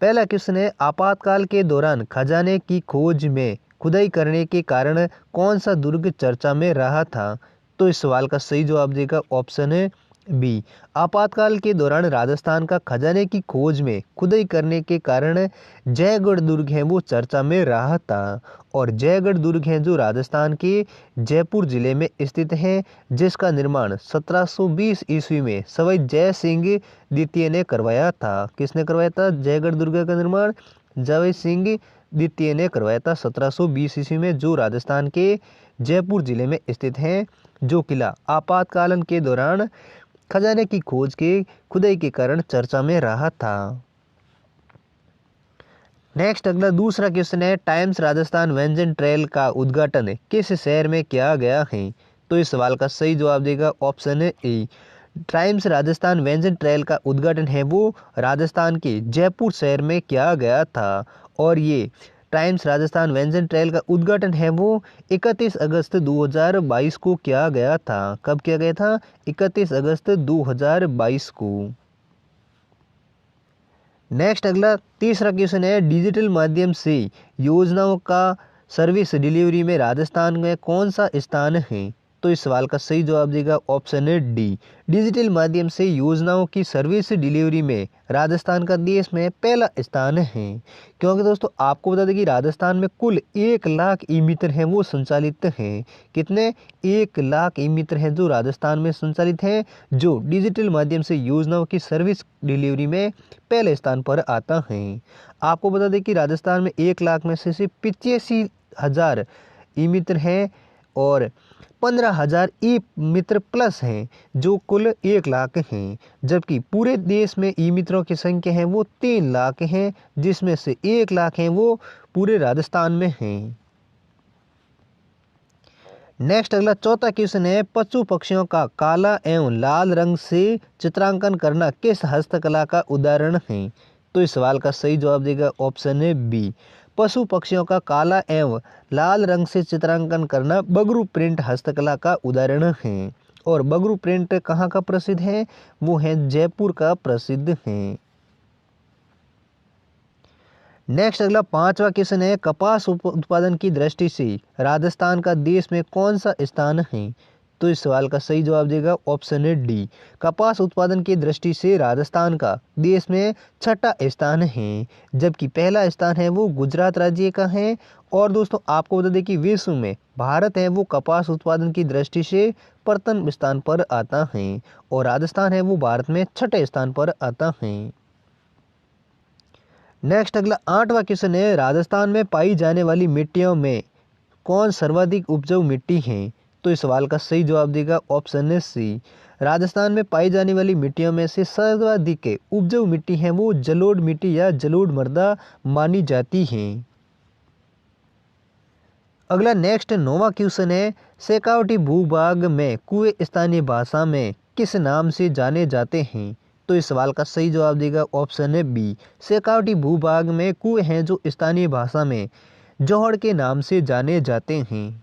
पहला क्वेश्चन है, आपातकाल के दौरान खजाने की खोज में खुदाई करने के कारण कौन सा दुर्ग चर्चा में रहा था? तो इस सवाल का सही जवाब देगा ऑप्शन है बी। आपातकाल के दौरान राजस्थान का खजाने की खोज में खुदाई करने के कारण जयगढ़ दुर्ग है वो चर्चा में रहा था। और जयगढ़ दुर्ग है जो राजस्थान के जयपुर जिले में स्थित है, जिसका निर्माण 1720 ईस्वी में सवाई जय सिंह द्वितीय ने करवाया था। किसने करवाया था जयगढ़ दुर्ग का निर्माण? जय सिंह द्वितीय ने करवाया था 1720 ईस्वी में, जो राजस्थान के जयपुर जिले में स्थित है। जो किला आपातकालन के दौरान खजाने की खोज के खुदाई के कारण चर्चा में रहा था। नेक्स्ट अगला दूसरा क्वेश्चन है, टाइम्स राजस्थान व्यंजन ट्रेल का उद्घाटन किस शहर में किया गया है? तो इस सवाल का सही जवाब देगा ऑप्शन है ए। टाइम्स राजस्थान व्यंजन ट्रेल का उद्घाटन है वो राजस्थान के जयपुर शहर में किया गया था। और ये टाइम्स राजस्थान व्यंजन ट्रेल का उद्घाटन है वो 31 अगस्त 2022 को किया गया था। कब किया गया था? 31 अगस्त 2022 को। नेक्स्ट अगला तीसरा क्वेश्चन है, डिजिटल माध्यम से योजनाओं का सर्विस डिलीवरी में राजस्थान में कौन सा स्थान है? तो इस सवाल का सही जवाब देगा ऑप्शन है डी। डिजिटल माध्यम से योजनाओं की सर्विस डिलीवरी में राजस्थान का देश में पहला स्थान है। क्योंकि दोस्तों आपको बता दें कि राजस्थान में कुल 1 लाख ई मित्र हैं वो संचालित हैं। कितने? 1 लाख ई मित्र हैं जो राजस्थान में संचालित हैं, जो डिजिटल माध्यम से योजनाओं की सर्विस डिलीवरी में पहले स्थान पर आता है। आपको बता दें कि राजस्थान में 1 लाख में से सिर्फ 85,000 ई मित्र हैं और 15,000 ई मित्र प्लस हैं, जो कुल 1 लाख हैं। जबकि पूरे देश में ई मित्रों की संख्या है वो 3 लाख हैं, जिसमें से 1 लाख हैं वो पूरे राजस्थान में हैं। नेक्स्ट अगला चौथा क्वेश्चन है, पशु पक्षियों का काला एवं लाल रंग से चित्रांकन करना किस हस्तकला का उदाहरण है? तो इस सवाल का सही जवाब देगा ऑप्शन है बी। पशु पक्षियों का काला एवं लाल रंग से चित्रांकन करना बगरू प्रिंट हस्तकला का उदाहरण है। और बगरू प्रिंट कहाँ का प्रसिद्ध है? वो है जयपुर का प्रसिद्ध है। नेक्स्ट अगला पांचवा क्वेश्चन है, कपास उत्पादन की दृष्टि से राजस्थान का देश में कौन सा स्थान है? तो इस सवाल का सही जवाब देगा ऑप्शन है डी। कपास उत्पादन की दृष्टि से राजस्थान का देश में 6ठा स्थान है, जबकि पहला स्थान है वो गुजरात राज्य का है। और दोस्तों आपको बता दें कि विश्व में भारत है वो कपास उत्पादन की दृष्टि से प्रथम स्थान पर आता है और राजस्थान है वो भारत में 6ठे स्थान पर आता है। नेक्स्ट अगला आठवां क्वेश्चन है, राजस्थान में पाई जाने वाली मिट्टियों में कौन सर्वाधिक उपजाऊ मिट्टी है? तो इस सवाल का सही जवाब देगा ऑप्शन है सी। राजस्थान में पाई जाने वाली मिट्टियों में से सर्वाधिक उपजाऊ मिट्टी है वो जलोढ़ मिट्टी या जलोढ़ मृदा मानी जाती है। अगला नेक्स्ट 9वां क्वेश्चन है, शेखावटी भूभाग में कुएं स्थानीय भाषा में किस नाम से जाने जाते हैं? तो इस सवाल का सही जवाब देगा ऑप्शन है बी। शेखावटी भूभाग में कुएं हैं जो स्थानीय भाषा में जोहड़ के नाम से जाने जाते हैं।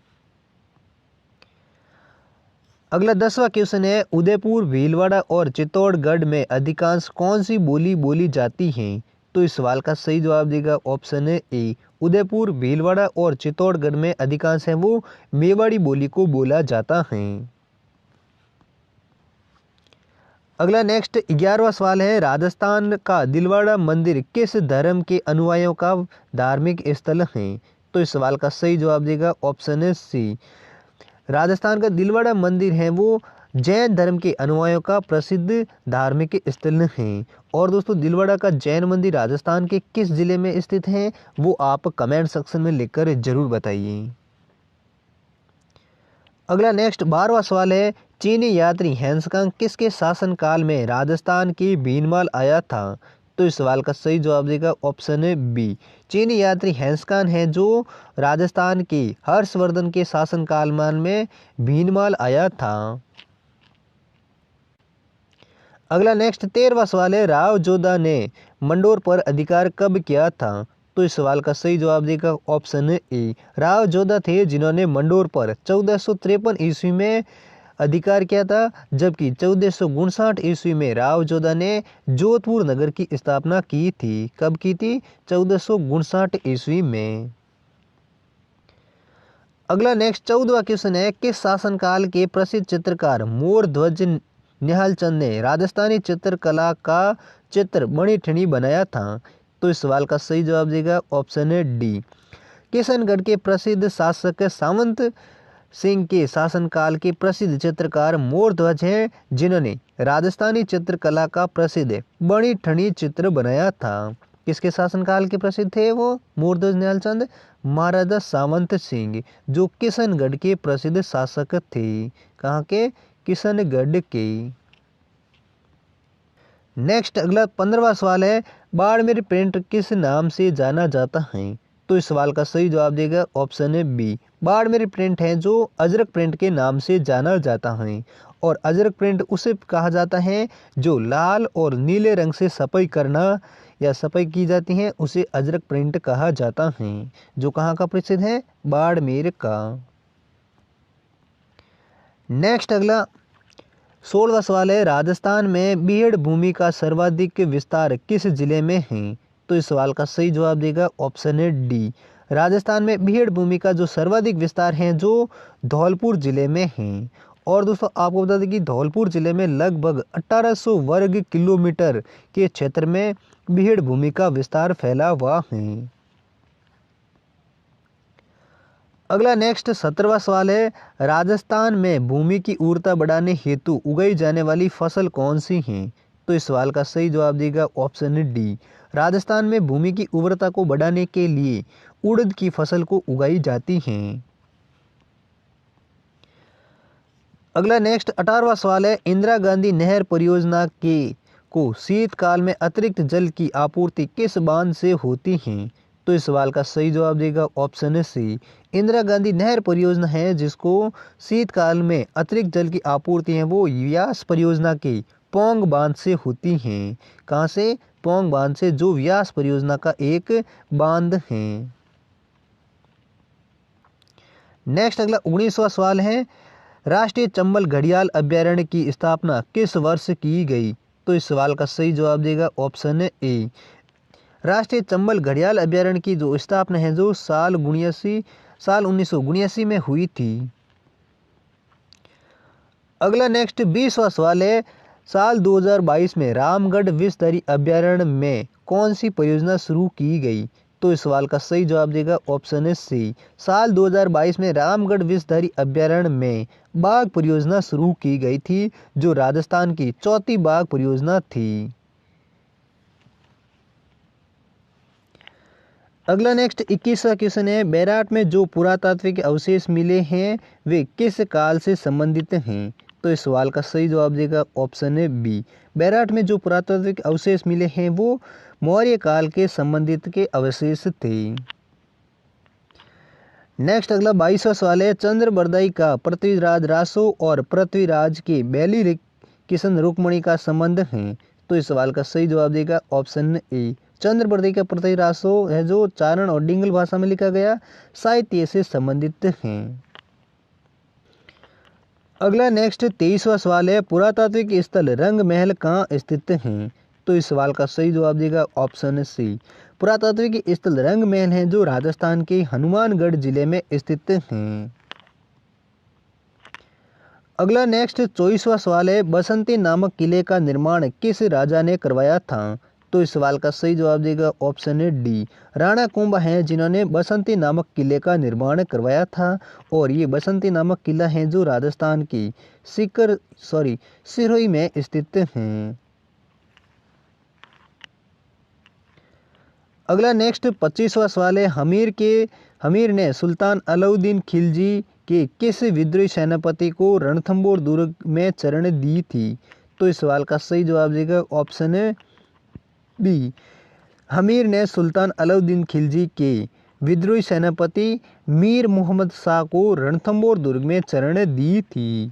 अगला 10वां क्वेश्चन है, उदयपुर, भीलवाड़ा और चित्तौड़गढ़ में अधिकांश कौन सी बोली बोली जाती है? तो इस सवाल का सही जवाब देगा ऑप्शन है ए। उदयपुर, भीलवाड़ा और चित्तौड़गढ़ में अधिकांश है वो मेवाड़ी बोली को बोला जाता है। अगला नेक्स्ट 11वां सवाल है, राजस्थान का दिलवाड़ा मंदिर किस धर्म के अनुयायियों का धार्मिक स्थल है? तो इस सवाल का सही जवाब देगा ऑप्शन है सी। राजस्थान का दिलवाड़ा मंदिर है वो जैन धर्म के अनुयायियों का प्रसिद्ध धार्मिक स्थल है। और दोस्तों दिलवाड़ा का जैन मंदिर राजस्थान के किस जिले में स्थित है वो आप कमेंट सेक्शन में लिखकर जरूर बताइए। अगला नेक्स्ट 12वां सवाल है, चीनी यात्री हैंसकांग किसके शासनकाल में राजस्थान की भीनमाल आया था? तो इस सवाल का सही जवाब देगा ऑप्शन है बी। चीनी यात्री हैंसकान है जो राजस्थान के हर्षवर्धन के शासनकाल में भीनमाल आया था। अगला नेक्स्ट 13वां सवाल है, राव जोधा ने मंडोर पर अधिकार कब किया था? तो इस सवाल का सही जवाब देगा ऑप्शन है ए। राव जोधा थे जिन्होंने मंडोर पर 1453 ईस्वी में अधिकार किया था, जबकि 1459 ईस्वी में राव जोधा ने जोधपुर नगर की स्थापना की थी। कब की थी? 1459 ईस्वी में। अगला नेक्स्ट 14वां क्वेश्चन है, किस शासनकाल के प्रसिद्ध चित्रकार मोरध्वज निहाल चंद ने राजस्थानी चित्रकला का चित्र मणिठनी बनाया था? तो इस सवाल का सही जवाब देगा ऑप्शन है डी। किशनगढ़ के प्रसिद्ध शासक सावंत सिंह के शासनकाल के प्रसिद्ध चित्रकार मोरध्वज हैं, जिन्होंने राजस्थानी चित्रकला का प्रसिद्ध मणिठनी चित्र बनाया था। किसके शासनकाल के प्रसिद्ध थे वो? मोरध्वज निहाल चंद महाराजा सावंत सिंह, जो किशनगढ़ के प्रसिद्ध शासक थे। कहाँ के? किशनगढ़ के। नेक्स्ट अगला 15वां सवाल है, बाड़मेर प्रिंट किस नाम से जाना जाता है? तो इस सवाल का सही जवाब देगा ऑप्शन है बी। बाड़मेर प्रिंट है जो अजरक प्रिंट के नाम से जाना जाता है, और अजरक प्रिंट उसे कहा जाता है जो लाल और नीले रंग से छपाई करना या छपाई की जाती है, उसे अजरक प्रिंट कहा जाता है, जो कहाँ का प्रसिद्ध है? बाड़मेर का। नेक्स्ट अगला 16वां सवाल है, राजस्थान में बीहड़ भूमि का सर्वाधिक विस्तार किस जिले में है? तो इस सवाल का सही जवाब देगा ऑप्शन है डी। राजस्थान में बीहड़ भूमि का जो सर्वाधिक विस्तार है जो धौलपुर जिले में है। और दोस्तों आपको बता दें कि धौलपुर जिले में लगभग 1800 वर्ग किलोमीटर के क्षेत्र में बीहड़ भूमि का विस्तार फैला हुआ है। अगला नेक्स्ट 17वां सवाल है, राजस्थान में भूमि की उर्वरता बढ़ाने हेतु उगाई जाने वाली फसल कौन सी है? तो इस सवाल का सही जवाब देगा ऑप्शन है डी। राजस्थान में भूमि की उर्वरता को बढ़ाने के लिए उड़द की फसल को उगाई जाती है। अगला नेक्स्ट 18वां सवाल है, इंदिरा गांधी नहर परियोजना के को शीतकाल में अतिरिक्त जल की आपूर्ति किस बांध से होती है? तो इस सवाल का सही जवाब देगा ऑप्शन है सी। इंदिरा गांधी नहर परियोजना है जिसको शीतकाल में अतिरिक्त जल की आपूर्ति है वो व्यास परियोजना के पोंग बांध से होती है। कहाँ से? पोंग बांध से, जो व्यास परियोजना का एक बांध है। नेक्स्ट अगला 19वां सवाल है, राष्ट्रीय चंबल घड़ियाल अभ्यारण्य की स्थापना किस वर्ष की गई? तो इस सवाल का सही जवाब देगा ऑप्शन है ए। राष्ट्रीय चंबल घड़ियाल अभ्यारण्य की जो स्थापना है जो साल 1979 में हुई थी। अगला नेक्स्ट 20वां सवाल है, साल 2022 में रामगढ़ विषधरी अभ्यारण्य में कौन सी परियोजना शुरू की गई? तो इस सवाल का सही जवाब देगा ऑप्शन है सी। साल 2022 में रामगढ़ विषधरी अभ्यारण्य में बाघ परियोजना शुरू की गई थी, जो राजस्थान की चौथी बाघ परियोजना थी। अगला नेक्स्ट 21वां क्वेश्चन है, बैराट में जो पुरातात्विक अवशेष मिले हैं वे किस काल से संबंधित हैं? तो इस सवाल का सही जवाब देगा ऑप्शन है बी। बैराट में जो पुरातात्विक अवशेष मिले हैं वो मौर्य काल के संबंधित के अवशेष थे। नेक्स्ट अगला 22वां सवाल है, चंद्रबरदाई का पृथ्वीराज रासो और पृथ्वीराज के बैली किशन रुक्मणी का संबंध है? तो इस सवाल का सही जवाब देगा ऑप्शन ए। चंद्रबरदाई का पृथ्वी रासो है जो चारण और डिंगल भाषा में लिखा गया, साहित्य से संबंधित हैं। अगला नेक्स्ट 23वां सवाल है, पुरातात्विक स्थल रंग महल कहाँ स्थित हैं? तो इस सवाल का सही जवाब देगा ऑप्शन सी। पुरातात्विक स्थल रंग महल है जो राजस्थान के हनुमानगढ़ जिले में स्थित हैं। अगला नेक्स्ट 24वां सवाल है, बसंती नामक किले का निर्माण किस राजा ने करवाया था? तो इस सवाल का सही जवाब देगा ऑप्शन है डी। राणा कुंभा हैं जिन्होंने बसंती नामक किले का निर्माण करवाया था, और ये बसंती नामक किला है जो राजस्थान की सिरोही में स्थित हैं। अगला नेक्स्ट 25वां सवाल है, हमीर ने सुल्तान अलाउद्दीन खिलजी के किस विद्रोही सेनापति को रणथंबोर दुर्ग में शरण दी थी? तो इस सवाल का सही जवाब देगा ऑप्शन है बी। हमीर ने सुल्तान अलाउद्दीन खिलजी के विद्रोही सेनापति मीर मोहम्मद शाह को रणथंबोर दुर्ग में शरण दी थी।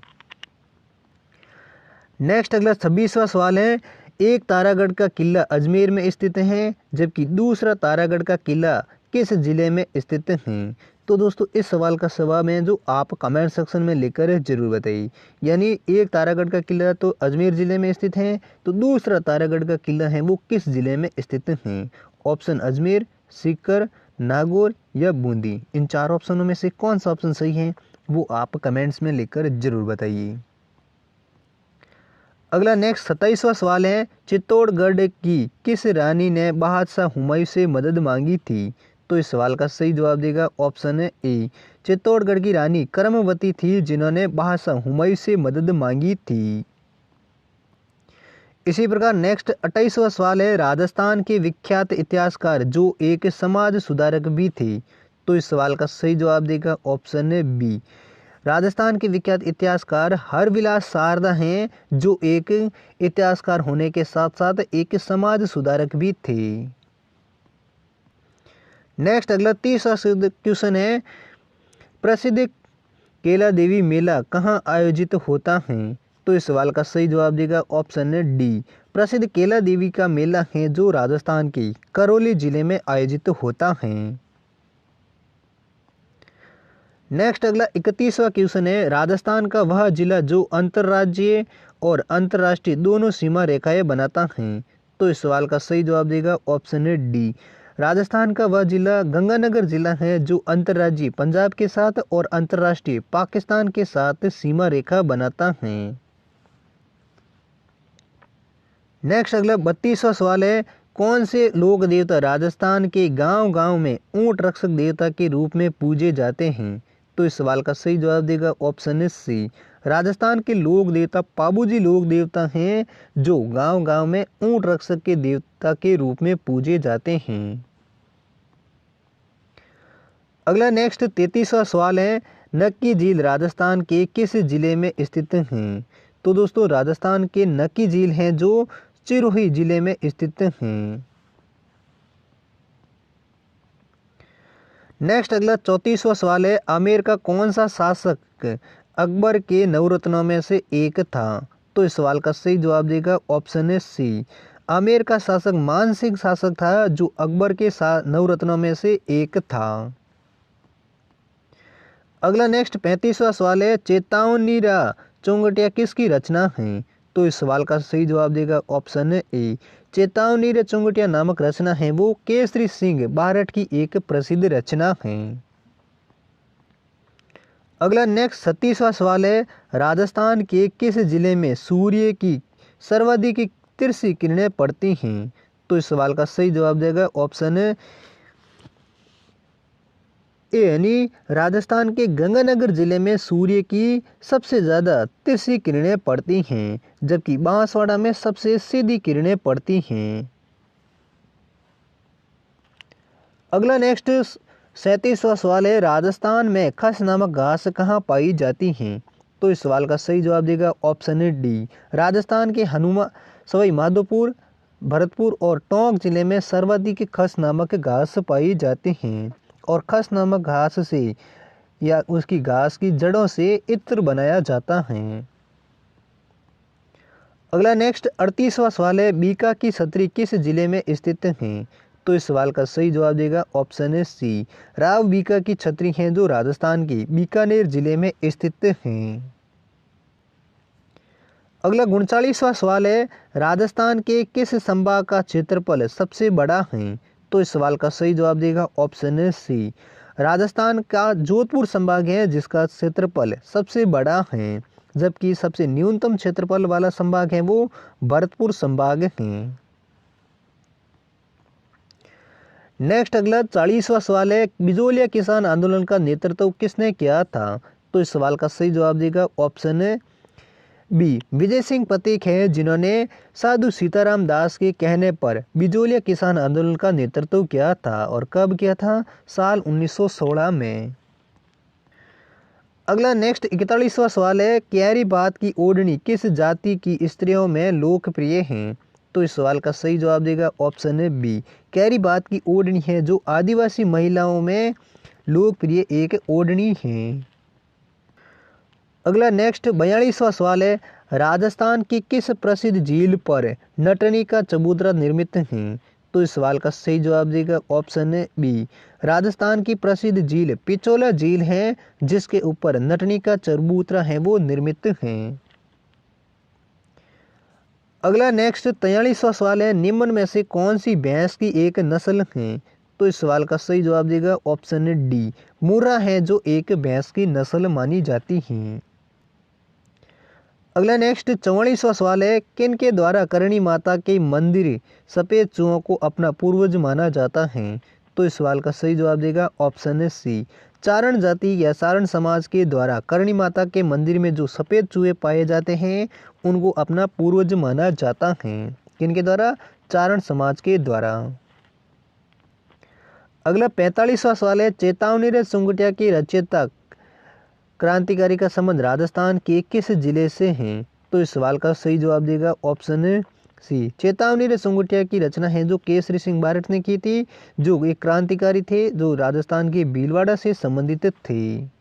नेक्स्ट अगला 26वां सवाल है, एक तारागढ़ का किला अजमेर में स्थित है जबकि दूसरा तारागढ़ का किला किस जिले में स्थित है? तो दोस्तों इस सवाल का जवाब है जो आप कमेंट सेक्शन में लिखकर जरूर बताइए। यानी एक तारागढ़ का किला तो अजमेर ज़िले में स्थित है, तो दूसरा तारागढ़ का किला है वो किस ज़िले में स्थित है? ऑप्शन अजमेर, सीकर, नागौर या बूंदी। इन चार ऑप्शनों में से कौन सा ऑप्शन सही है वो आप कमेंट्स में लिखकर जरूर बताइए। अगला नेक्स्ट 27वां सवाल है, चित्तौड़गढ़ की किस रानी ने बादशाह हुमायूं से मदद मांगी थी? तो इस सवाल का सही जवाब देगा ऑप्शन है ए, चित्तौड़गढ़ की रानी करमवती थी जिन्होंने बादशाह हुमायूं से मदद मांगी थी। इसी प्रकार नेक्स्ट 28वां सवाल है, राजस्थान के विख्यात इतिहासकार जो एक समाज सुधारक भी थे। तो इस सवाल का सही जवाब देगा ऑप्शन है बी, राजस्थान के विख्यात इतिहासकार हरविलास शारदा हैं जो एक इतिहासकार होने के साथ साथ एक समाज सुधारक भी थे। नेक्स्ट अगला 30वां क्वेश्चन है, प्रसिद्ध केला देवी मेला कहाँ आयोजित होता है? तो इस सवाल का सही जवाब देगा ऑप्शन है डी, प्रसिद्ध केला देवी का मेला है जो राजस्थान के करौली जिले में आयोजित होता है। नेक्स्ट अगला 31वां क्वेश्चन है, राजस्थान का वह जिला जो अंतर्राज्यीय और अंतर्राष्ट्रीय दोनों सीमा रेखाएं बनाता है। तो इस सवाल का सही जवाब देगा ऑप्शन है डी, राजस्थान का वह जिला गंगानगर जिला है जो अंतर्राज्यीय पंजाब के साथ और अंतर्राष्ट्रीय पाकिस्तान के साथ सीमा रेखा बनाता है। नेक्स्ट अगला 32वां सवाल है, कौन से लोक देवता राजस्थान के गांव-गांव में ऊंट रक्षक देवता के रूप में पूजे जाते हैं? तो इस सवाल का सही जवाब देगा ऑप्शन है सी, राजस्थान के लोक देवता पाबूजी लोक देवता हैं जो गांव-गांव में ऊंट रक्षक के देवता के रूप में पूजे जाते हैं। अगला नेक्स्ट 33वां सवाल है, नक्की झील राजस्थान के किस जिले में स्थित हैं? तो दोस्तों राजस्थान के नक्की झील हैं जो सिरोही जिले में स्थित हैं। नेक्स्ट अगला 34वां सवाल है, आमेर का कौन सा शासक अकबर के नवरत्नों में से एक था? तो इस सवाल का सही जवाब देगा ऑप्शन है सी, आमेर का शासक मानसिंह शासक था जो अकबर के नवरत्नों में से एक था। अगला नेक्स्ट 35वां सवाल है, चेतावनीरा चुंगटिया किसकी रचना है? तो इस सवाल का सही जवाब देगा ऑप्शन है ए, चेतावनीरा चुंगटिया नामक रचना है वो केसरी सिंह बारठ की एक प्रसिद्ध रचना है। अगला नेक्स्ट 36वां सवाल है, राजस्थान के किस जिले में सूर्य की सर्वाधिक तिरछी किरणें पड़ती हैं? तो इस सवाल का सही जवाब देगा ऑप्शन है यानी राजस्थान के गंगानगर जिले में सूर्य की सबसे ज़्यादा तिरछी किरणें पड़ती हैं जबकि बांसवाड़ा में सबसे सीधी किरणें पड़ती हैं। अगला नेक्स्ट 37वां सवाल है, राजस्थान में खस नामक घास कहाँ पाई जाती हैं? तो इस सवाल का सही जवाब देगा ऑप्शन है डी, राजस्थान के सवाई माधोपुर, भरतपुर और टोंक जिले में सर्वाधिक खस नामक घास पाई जाती हैं और खस नामक घास से या उसकी घास की जड़ों से इत्र बनाया जाता है। अगला नेक्स्ट 38वां सवाल है, बीका की छतरी किस जिले में स्थित है? तो इस सवाल का सही जवाब देगा ऑप्शन है सी, राव बीका की छतरी हैं जो राजस्थान के बीकानेर जिले में स्थित हैं। अगला 39वां सवाल है, राजस्थान के किस संभाग का क्षेत्रफल सबसे बड़ा है? तो इस सवाल का सही जवाब देगा ऑप्शन है सी, राजस्थान का जोधपुर संभाग है जिसका क्षेत्रफल सबसे बड़ा है जबकि सबसे न्यूनतम क्षेत्रफल वाला संभाग है वो भरतपुर संभाग है। नेक्स्ट अगला 40वां सवाल है, बिजोलिया किसान आंदोलन का नेतृत्व किसने किया था? तो इस सवाल का सही जवाब देगा ऑप्शन है बी, विजय सिंह पथिक हैं जिन्होंने साधु सीताराम दास के कहने पर बिजोलिया किसान आंदोलन का नेतृत्व किया था और कब किया था? साल 1916 में। अगला नेक्स्ट 41वां सवाल है, क्यारी बात की ओढ़नी किस जाति की स्त्रियों में लोकप्रिय हैं? तो इस सवाल का सही जवाब देगा ऑप्शन है बी, क्यारी बात की ओढ़नी है जो आदिवासी महिलाओं में लोकप्रिय एक ओढ़नी है। अगला नेक्स्ट 42वां सवाल है, राजस्थान की किस प्रसिद्ध झील पर नटनी का चबूतरा निर्मित है? तो इस सवाल का सही जवाब देगा ऑप्शन है बी। राजस्थान की प्रसिद्ध झील पिचोला झील है, जिसके ऊपर नटनी का चबूतरा है वो निर्मित है। अगला नेक्स्ट 43वां सवाल है, निम्न में से कौन सी भैंस की एक नस्ल है? तो इस सवाल का सही जवाब देगा ऑप्शन है डी। मुर्रा है जो एक भैंस की नस्ल मानी जाती है। अगला नेक्स्ट 44वां सवाल है, किन के द्वारा करणी माता के मंदिर सफेद चूहों को अपना पूर्वज माना जाता है? तो इस सवाल का सही जवाब देगा ऑप्शन है सी। चारण जाति या सारण समाज के द्वारा करणी माता के मंदिर में जो सफेद चूहे पाए जाते हैं उनको अपना पूर्वज माना जाता है। किनके द्वारा? चारण समाज के द्वारा। अगला 45वां सवाल है, चेतावनी रे सुंगटिया की रचयिता क्रांतिकारी का संबंध राजस्थान के किस जिले से है? तो इस सवाल का सही जवाब देगा ऑप्शन सी। चेतावनी रे सुंगटिया की रचना है जो केसरी सिंह बारट ने की थी, जो एक क्रांतिकारी थे जो राजस्थान के भीलवाड़ा से संबंधित थे।